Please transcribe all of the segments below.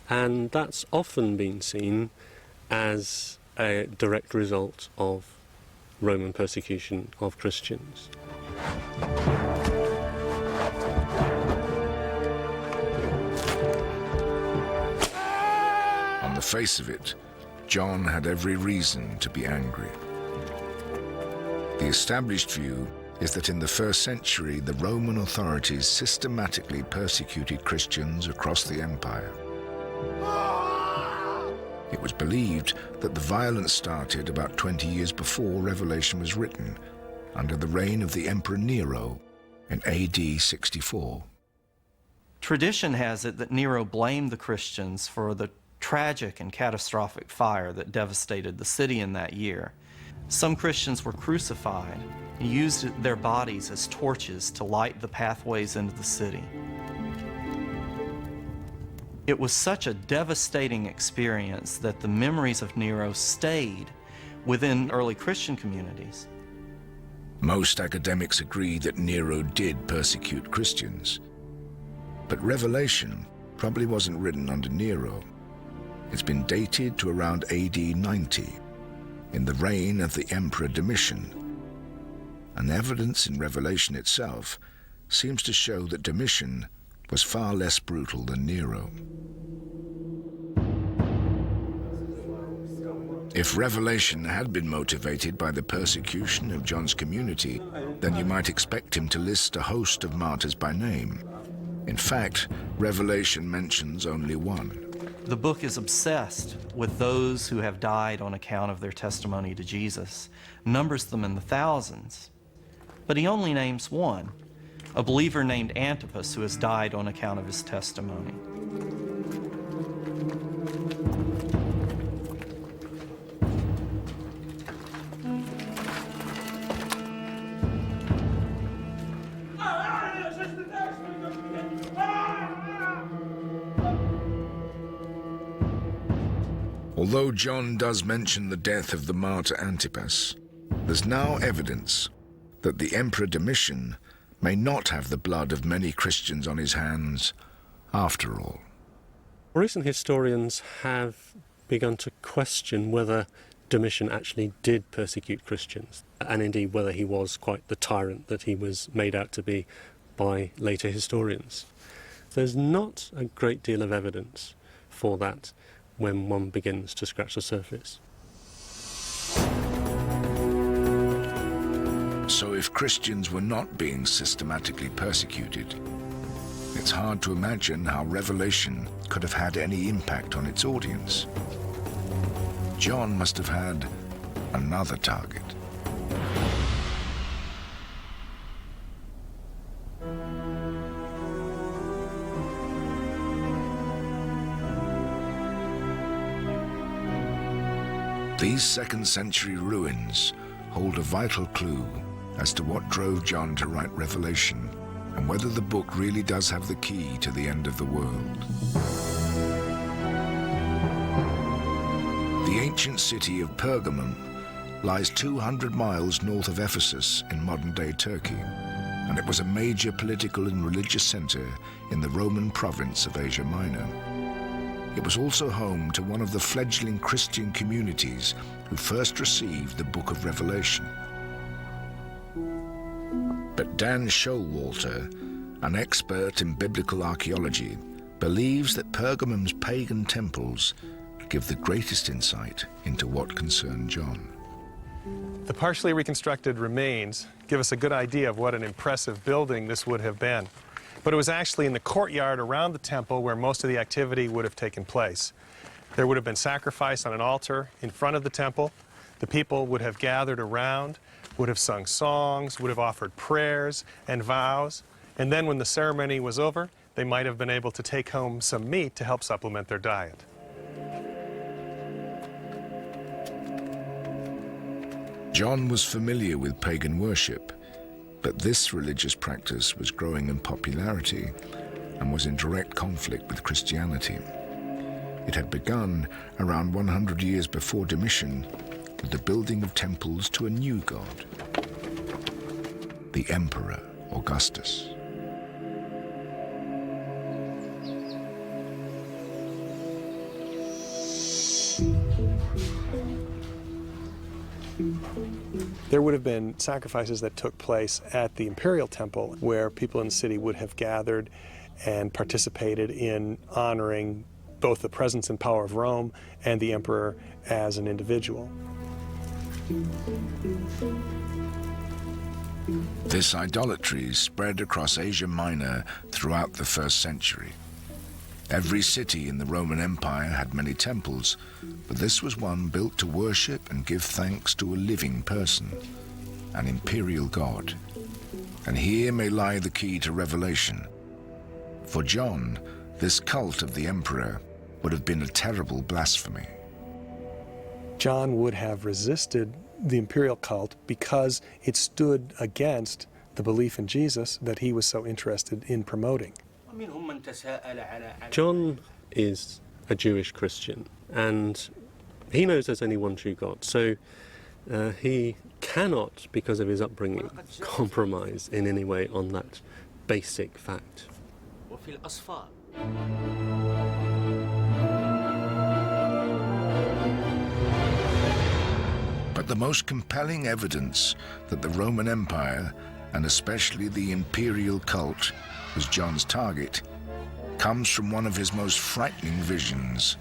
and that's often been seen as a direct result of Roman persecution of Christians. On the face of it, John had every reason to be angry. The established view is that in the first century, the Roman authorities systematically persecuted Christians across the empire. It was believed that the violence started about 20 years before Revelation was written, under the reign of the Emperor Nero in AD 64. Tradition has it that Nero blamed the Christians for the tragic and catastrophic fire that devastated the city in that year. Some Christians were crucified and used their bodies as torches to light the pathways into the city. It was such a devastating experience that the memories of Nero stayed within early Christian communities. Most academics agree that Nero did persecute Christians, but Revelation probably wasn't written under Nero. It's been dated to around AD 90, in the reign of the Emperor Domitian. And evidence in Revelation itself seems to show that Domitian was far less brutal than Nero. If Revelation had been motivated by the persecution of John's community, then you might expect him to list a host of martyrs by name. In fact, Revelation mentions only one. The book is obsessed with those who have died on account of their testimony to Jesus, numbers them in the thousands. But he only names one, a believer named Antipas who has died on account of his testimony. Although John does mention the death of the martyr Antipas, there's now evidence that the Emperor Domitian may not have the blood of many Christians on his hands after all. Recent historians have begun to question whether Domitian actually did persecute Christians, and indeed whether he was quite the tyrant that he was made out to be by later historians. There's not a great deal of evidence for that when one begins to scratch the surface. So if Christians were not being systematically persecuted, it's hard to imagine how Revelation could have had any impact on its audience. John must have had another target. These second-century ruins hold a vital clue as to what drove John to write Revelation and whether the book really does have the key to the end of the world. The ancient city of Pergamum lies 200 miles north of Ephesus in modern-day Turkey, and it was a major political and religious center in the Roman province of Asia Minor. It was also home to one of the fledgling Christian communities who first received the Book of Revelation. But Dan Showalter, an expert in biblical archaeology, believes that Pergamum's pagan temples give the greatest insight into what concerned John. The partially reconstructed remains give us a good idea of what an impressive building this would have been. But it was actually in the courtyard around the temple where most of the activity would have taken place. There would have been sacrifice on an altar in front of the temple. The people would have gathered around, would have sung songs, would have offered prayers and vows. And then when the ceremony was over, they might have been able to take home some meat to help supplement their diet. John was familiar with pagan worship, but this religious practice was growing in popularity and was in direct conflict with Christianity. It had begun around 100 years before Domitian with the building of temples to a new god, the Emperor Augustus. There would have been sacrifices that took place at the imperial temple where people in the city would have gathered and participated in honoring both the presence and power of Rome and the emperor as an individual. This idolatry spread across Asia Minor throughout the 1st century. Every city in the Roman Empire had many temples, but this was one built to worship and give thanks to a living person, an imperial god. And here may lie the key to Revelation. For John, this cult of the emperor would have been a terrible blasphemy. John would have resisted the imperial cult because it stood against the belief in Jesus that he was so interested in promoting. John is a Jewish Christian, and he knows there's only one true God, so he cannot, because of his upbringing, compromise in any way on that basic fact. But the most compelling evidence that the Roman Empire, and especially the imperial cult, was John's target, comes from one of his most frightening visions,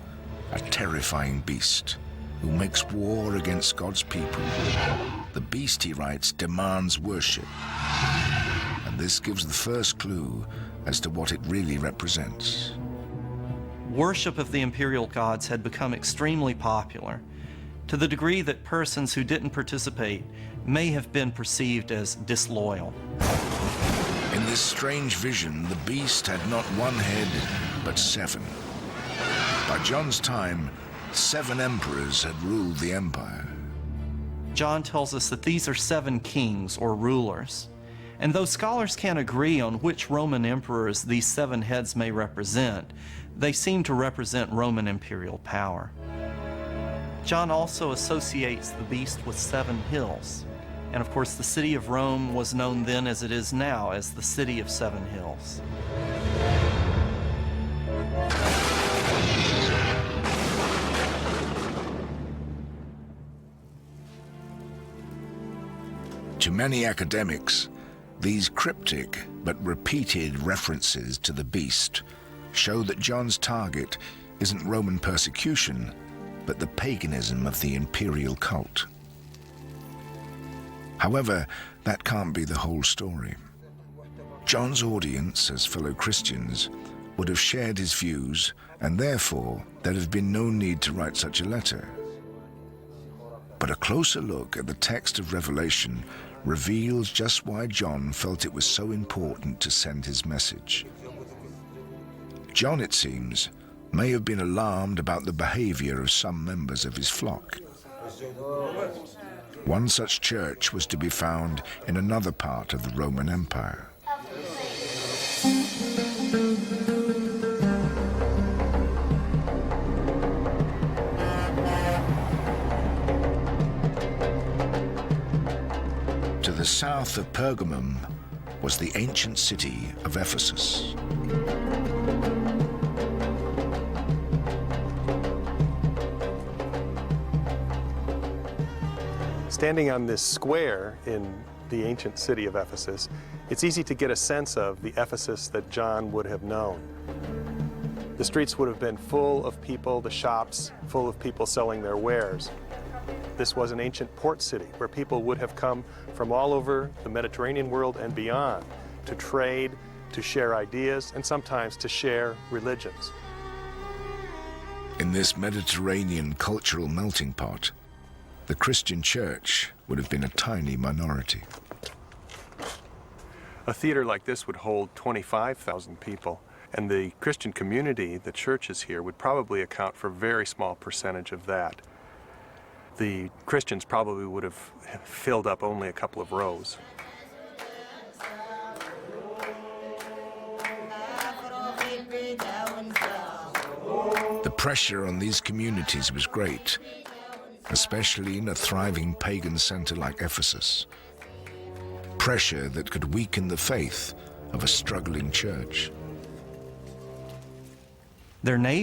a terrifying beast who makes war against God's people. The beast, he writes, demands worship. And this gives the first clue as to what it really represents. Worship of the imperial gods had become extremely popular, to the degree that persons who didn't participate may have been perceived as disloyal. In this strange vision, the beast had not one head, but 7. By John's time, 7 emperors had ruled the empire. John tells us that these are 7 kings or rulers. And though scholars can't agree on which Roman emperors these 7 heads may represent, they seem to represent Roman imperial power. John also associates the beast with 7 hills. And of course, the city of Rome was known then as it is now as the City of 7 Hills. To many academics, these cryptic but repeated references to the beast show that John's target isn't Roman persecution, but the paganism of the imperial cult. However, that can't be the whole story. John's audience, as fellow Christians, would have shared his views, and therefore there'd have been no need to write such a letter. But a closer look at the text of Revelation reveals just why John felt it was so important to send his message. John, it seems, may have been alarmed about the behavior of some members of his flock. One such church was to be found in another part of the Roman Empire. To the south of Pergamum was the ancient city of Ephesus. Standing on this square in the ancient city of Ephesus, it's easy to get a sense of the Ephesus that John would have known. The streets would have been full of people, the shops full of people selling their wares. This was an ancient port city where people would have come from all over the Mediterranean world and beyond to trade, to share ideas, and sometimes to share religions. In this Mediterranean cultural melting pot, the Christian church would have been a tiny minority. A theater like this would hold 25,000 people, and the Christian community, the churches here, would probably account for a very small percentage of that. The Christians probably would have filled up only a couple of rows. The pressure on these communities was great, especially in a thriving pagan center like Ephesus. Pressure that could weaken the faith of a struggling church. Their neighbors